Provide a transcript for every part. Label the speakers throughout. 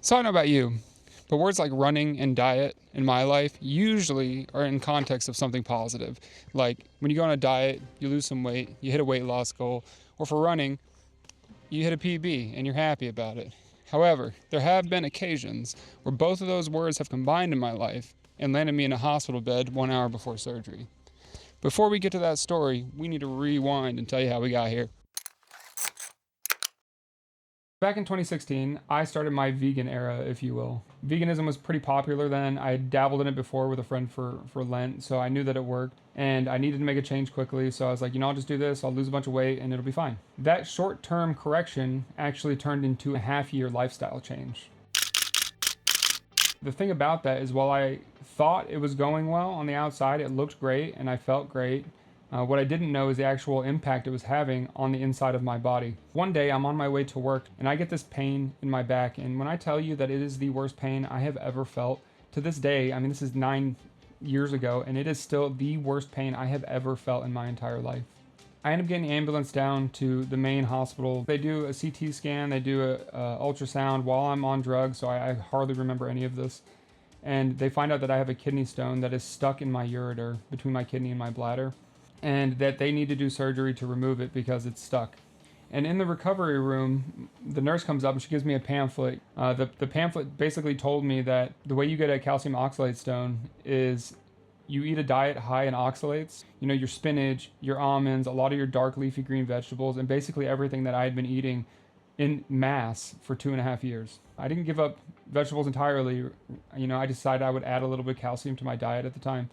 Speaker 1: So I don't know about you, but words like running and diet in my life usually are in context of something positive. Like when you go on a diet, you lose some weight, you hit a weight loss goal, or for running, you hit a PB and you're happy about it. However, there have been occasions where both of those words have combined in my life and landed me in a hospital bed 1 hour before surgery. Before we get to that story, we need to rewind and tell you how we got here. Back in 2016, I started my vegan era, if you will. Veganism was pretty popular then. I had dabbled in it before with a friend for Lent, so I knew that it worked, and I needed to make a change quickly, so I was like, I'll just do this, I'll lose a bunch of weight, and it'll be fine. That short-term correction actually turned into a half-year lifestyle change. The thing about that is while I thought it was going well on the outside, it looked great, and I felt great. What I didn't know is the actual impact it was having on the inside of my body. One day I'm on my way to work and I get this pain in my back, and when I tell you that it is the worst pain I have ever felt, to this day, I mean this is 9 years ago, and it is still the worst pain I have ever felt in my entire life. I end up getting ambulance down to the main hospital. They do a CT scan, they do a ultrasound while I'm on drugs, so I hardly remember any of this. And they find out that I have a kidney stone that is stuck in my ureter between my kidney and my bladder, and that they need to do surgery to remove it because it's stuck. And in the recovery room, the nurse comes up and she gives me a pamphlet. The pamphlet basically told me that the way you get a calcium oxalate stone is you eat a diet high in oxalates, your spinach, your almonds, a lot of your dark leafy green vegetables, and basically everything that I had been eating in mass for 2.5 years. I didn't give up vegetables entirely. I decided I would add a little bit of calcium to my diet at the time.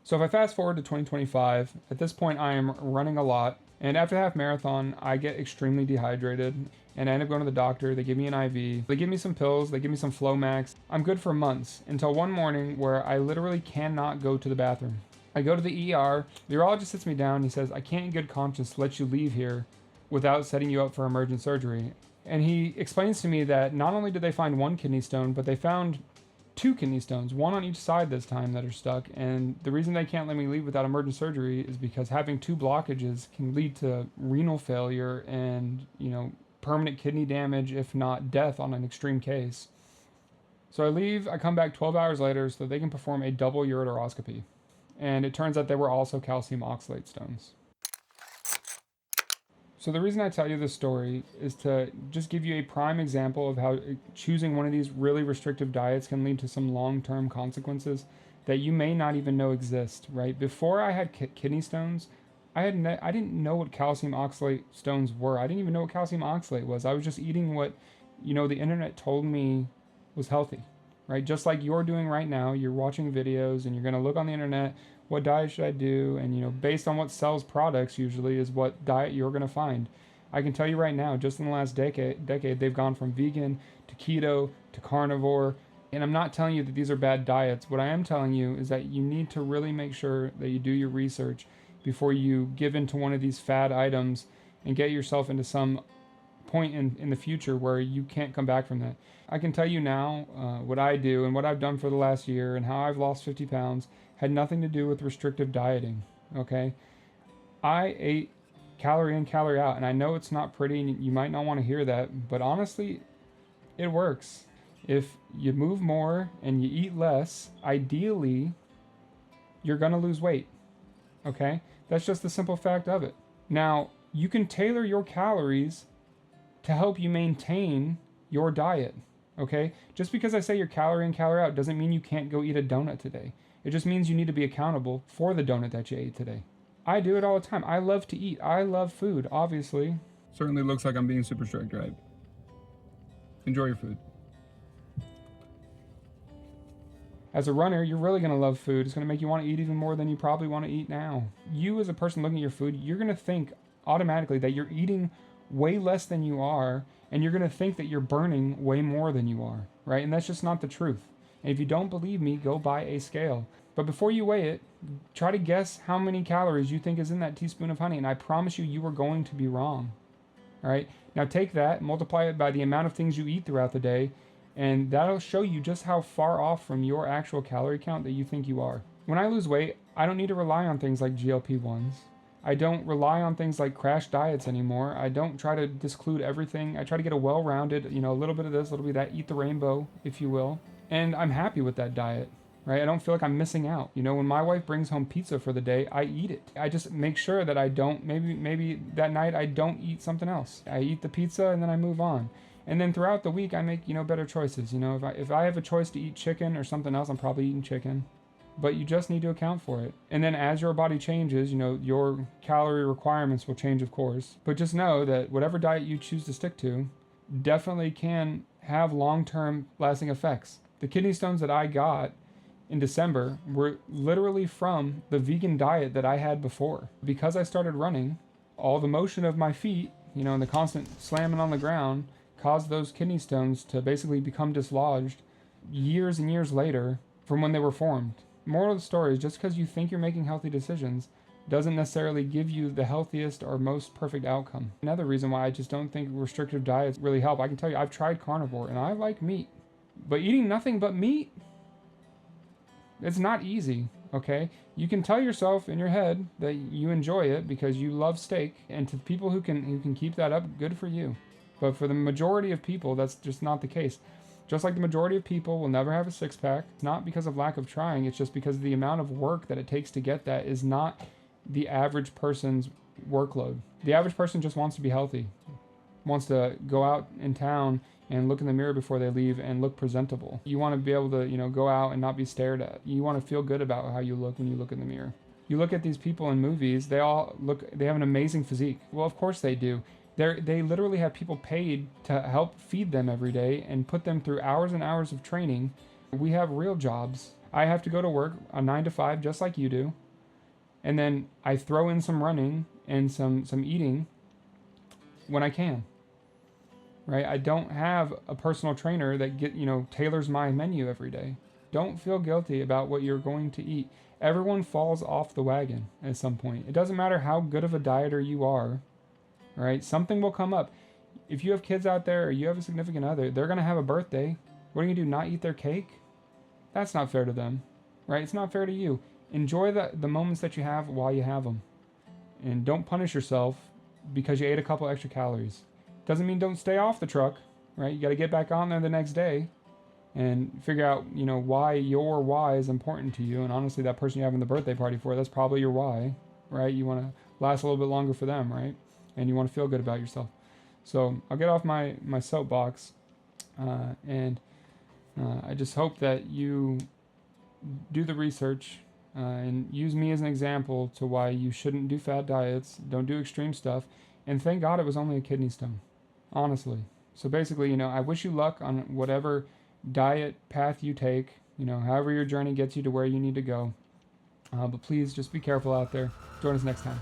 Speaker 1: So if I fast forward to 2025, at this point I am running a lot, and after the half marathon, I get extremely dehydrated, and I end up going to the doctor. They give me an IV, they give me some pills, they give me some Flomax. I'm good for months, until one morning where I literally cannot go to the bathroom. I go to the ER, the urologist sits me down, he says, I can't in good conscience let you leave here without setting you up for emergent surgery. And he explains to me that not only did they find one kidney stone, but they found 2 kidney stones, one on each side this time, that are stuck. And the reason they can't let me leave without emergent surgery is because having 2 blockages can lead to renal failure and, permanent kidney damage, if not death on an extreme case. So I leave, I come back 12 hours later so they can perform a double ureteroscopy. And it turns out they were also calcium oxalate stones. So the reason I tell you this story is to just give you a prime example of how choosing one of these really restrictive diets can lead to some long-term consequences that you may not even know exist, right? Before I had kidney stones, I didn't know what calcium oxalate stones were. I didn't even know what calcium oxalate was. I was just eating what, the internet told me was healthy, right? Just like you're doing right now, you're watching videos and you're going to look on the internet, what diet should I do? And, based on what sells products usually is what diet you're going to find. I can tell you right now, just in the last decade, they've gone from vegan to keto to carnivore. And I'm not telling you that these are bad diets. What I am telling you is that you need to really make sure that you do your research before you give into one of these fad items and get yourself into some point in the future where you can't come back from that. I can tell you now what I do and what I've done for the last year and how I've lost 50 pounds had nothing to do with restrictive dieting, okay? I ate calorie in, calorie out, and I know it's not pretty and you might not want to hear that, but honestly, it works. If you move more and you eat less, ideally, you're gonna lose weight, okay? That's just the simple fact of it. Now, you can tailor your calories to help you maintain your diet, okay? Just because I say you're calorie in, calorie out doesn't mean you can't go eat a donut today. It just means you need to be accountable for the donut that you ate today. I do it all the time. I love to eat. I love food, obviously. Certainly looks like I'm being super strict, right? Enjoy your food. As a runner, you're really going to love food. It's going to make you want to eat even more than you probably want to eat now. You as a person looking at your food, you're going to think automatically that you're eating way less than you are, and you're going to think that you're burning way more than you are, right? And that's just not the truth. And if you don't believe me, go buy a scale. But before you weigh it, try to guess how many calories you think is in that teaspoon of honey, and I promise you, you are going to be wrong. All right? Now take that, multiply it by the amount of things you eat throughout the day, and that'll show you just how far off from your actual calorie count that you think you are. When I lose weight, I don't need to rely on things like GLP-1s. I don't rely on things like crash diets anymore. I don't try to disclude everything. I try to get a well-rounded, a little bit of this, a little bit of that, eat the rainbow, if you will. And I'm happy with that diet, right? I don't feel like I'm missing out. When my wife brings home pizza for the day, I eat it. I just make sure that I don't, maybe that night I don't eat something else. I eat the pizza and then I move on. And then throughout the week, I make, better choices. If I have a choice to eat chicken or something else, I'm probably eating chicken. But you just need to account for it. And then as your body changes, your calorie requirements will change, of course. But just know that whatever diet you choose to stick to definitely can have long-term lasting effects. The kidney stones that I got in December were literally from the vegan diet that I had before. Because I started running, all the motion of my feet, and the constant slamming on the ground caused those kidney stones to basically become dislodged years and years later from when they were formed. Moral of the story is, just because you think you're making healthy decisions doesn't necessarily give you the healthiest or most perfect outcome. Another reason why I just don't think restrictive diets really help. I can tell you, I've tried carnivore and I like meat, but eating nothing but meat, it's not easy, okay? You can tell yourself in your head that you enjoy it because you love steak, and to people who can keep that up, good for you. But for the majority of people, that's just not the case. Just like the majority of people will never have a six-pack, it's not because of lack of trying, it's just because the amount of work that it takes to get that is not the average person's workload. The average person just wants to be healthy, wants to go out in town and look in the mirror before they leave and look presentable. You want to be able to, go out and not be stared at. You want to feel good about how you look when you look in the mirror. You look at these people in movies, they have an amazing physique. Well, of course they do. They literally have people paid to help feed them every day and put them through hours and hours of training. We have real jobs. I have to go to work a 9 to 5 just like you do. And then I throw in some running and some eating when I can. Right? I don't have a personal trainer that tailors my menu every day. Don't feel guilty about what you're going to eat. Everyone falls off the wagon at some point. It doesn't matter how good of a dieter you are. Right? Something will come up. If you have kids out there or you have a significant other, they're going to have a birthday. What are you going to do? Not eat their cake? That's not fair to them. Right? It's not fair to you. Enjoy the moments that you have while you have them. And don't punish yourself because you ate a couple extra calories. Doesn't mean don't stay off the truck. Right? You got to get back on there the next day and figure out, why your why is important to you. And honestly, that person you're having the birthday party for, that's probably your why. Right? You want to last a little bit longer for them, right? And you want to feel good about yourself. So I'll get off my soapbox, and I just hope that you do the research and use me as an example to why you shouldn't do fad diets, don't do extreme stuff, and thank God it was only a kidney stone, honestly. So basically, I wish you luck on whatever diet path you take, however your journey gets you to where you need to go. But please just be careful out there. Join us next time.